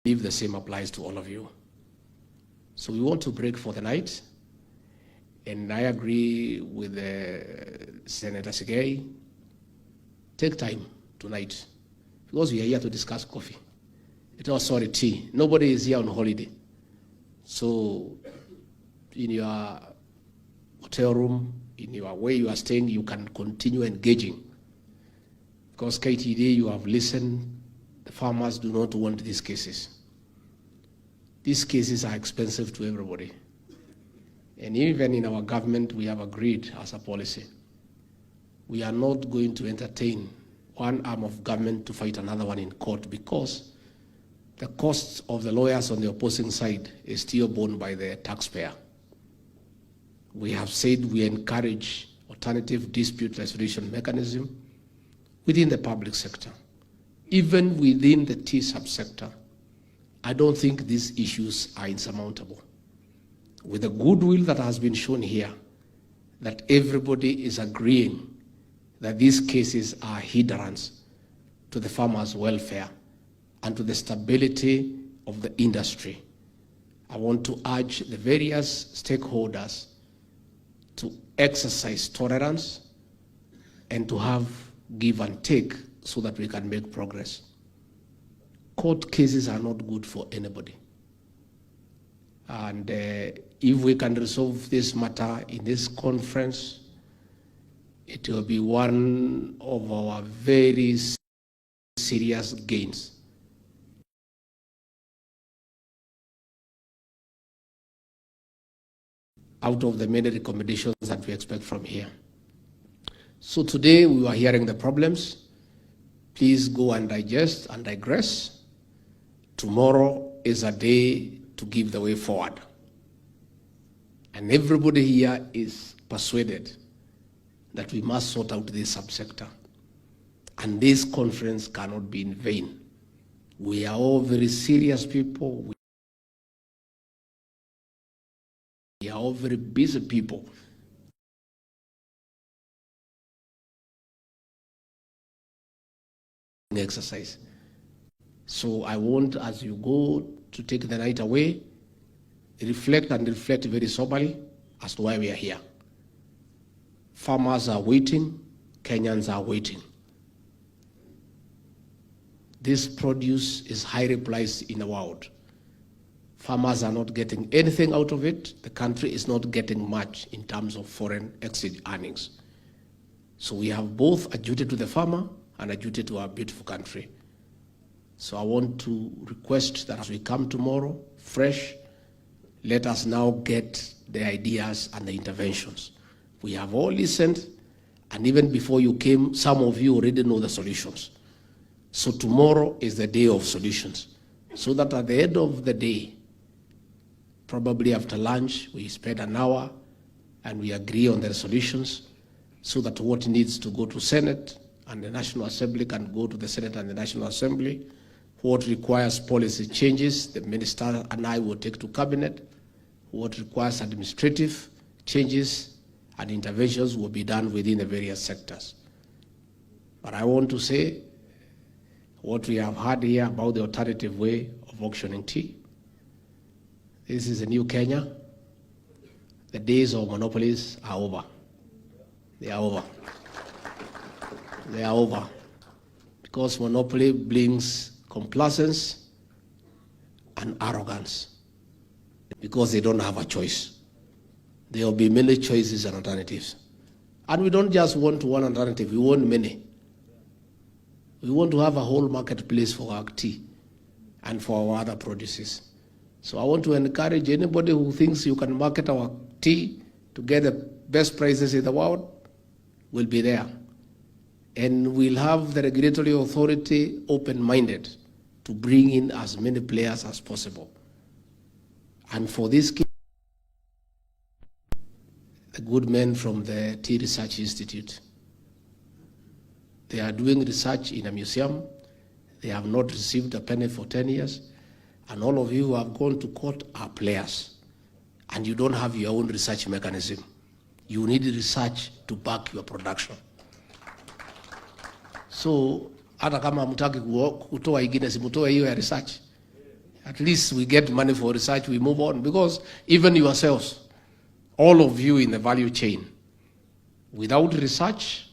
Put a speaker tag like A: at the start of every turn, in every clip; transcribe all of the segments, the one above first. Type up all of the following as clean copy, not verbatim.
A: believe the same applies to all of you. So we want to break for the night, and I agree with Senator Sigei. Take time tonight, because we are here to discuss coffee. Tea. Nobody is here on holiday. So in your hotel room, in your way you are staying, you can continue engaging. Because KTD, you have listened, the farmers do not want these cases. These cases are expensive to everybody. And even in our government, we have agreed as a policy. We are not going to entertain one arm of government to fight another one in court, because the costs of the lawyers on the opposing side is still borne by the taxpayer. We have said we encourage alternative dispute resolution mechanism within the public sector. Even within the tea subsector, I don't think these issues are insurmountable. With the goodwill that has been shown here, that everybody is agreeing that these cases are hindrance to the farmers' welfare and to the stability of the industry. I want to urge the various stakeholders to exercise tolerance and to have give and take so that we can make progress. Court cases are not good for anybody. And if we can resolve this matter in this conference, it will be one of our very serious gains. Out of the many recommendations that we expect from here. So today we are hearing the problems. Please go and digest and digress. Tomorrow is a day to give the way forward. And everybody here is persuaded that we must sort out this subsector. And this conference cannot be in vain. We are all very serious people. We are all very busy people. Exercise. So I want, as you go to take the night away, reflect very soberly as to why we are here. Farmers are waiting, Kenyans are waiting. This produce is highly priced in the world. Farmers are not getting anything out of it. The country is not getting much in terms of foreign exchange earnings. So we have both a duty to the farmer and a duty to our beautiful country. So I want to request that as we come tomorrow, fresh, let us now get the ideas and the interventions. We have all listened, and even before you came, some of you already know the solutions. So tomorrow is the day of solutions. So that at the end of the day, probably after lunch, we spend an hour and we agree on the solutions, so that what needs to go to Senate and the National Assembly can go to the Senate and the National Assembly. What requires policy changes, the minister and I will take to cabinet. What requires administrative changes and interventions will be done within the various sectors. But I want to say what we have heard here about the alternative way of auctioning tea. This is a new Kenya. The days of monopolies are over. They are over. They are over. Because monopoly brings complacence and arrogance. Because they don't have a choice. There will be many choices and alternatives. And we don't just want one alternative, we want many. We want to have a whole marketplace for our tea and for our other produces. So I want to encourage anybody who thinks you can market our tea to get the best prices in the world, will be there. And we'll have the regulatory authority open-minded to bring in as many players as possible. And for this case, the good men from the Tea Research Institute, they are doing research in a museum. They have not received a penny for 10 years. And all of you who have gone to court are players. And you don't have your own research mechanism. You need research to back your production. So hata kama mtaki kutoa ingine, simutoe hiyo ya research. At least we get money for research, we move on. Because even yourselves, all of you in the value chain, without research,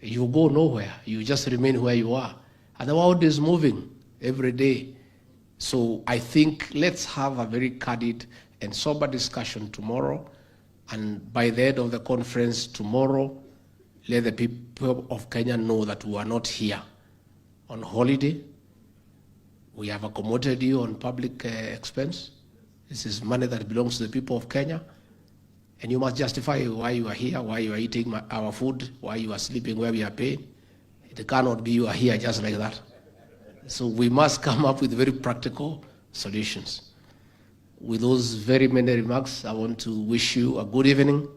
A: you go nowhere. You just remain where you are. And the world is moving every day. So I think let's have a very candid and sober discussion tomorrow. And by the end of the conference tomorrow, let the people of Kenya know that we are not here on holiday. We have accommodated you on public expense. This is money that belongs to the people of Kenya. And you must justify why you are here, why you are eating our food, why you are sleeping where we are paying. It cannot be you are here just like that. So we must come up with very practical solutions. With those very many remarks, I want to wish you a good evening,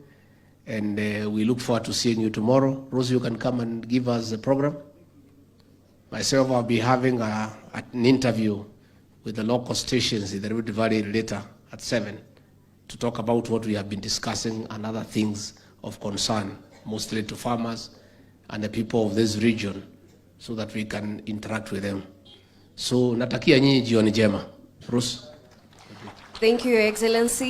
A: and we look forward to seeing you tomorrow. Rosie, you can come and give us the program. Myself, I'll be having an interview with the local stations in the Rift Valley later at 7 to talk about what we have been discussing and other things of concern, mostly to farmers and the people of this region, so that we can interact with them. So natakia nyinyi jioni njema. Bruce.
B: Thank you, Your Excellency.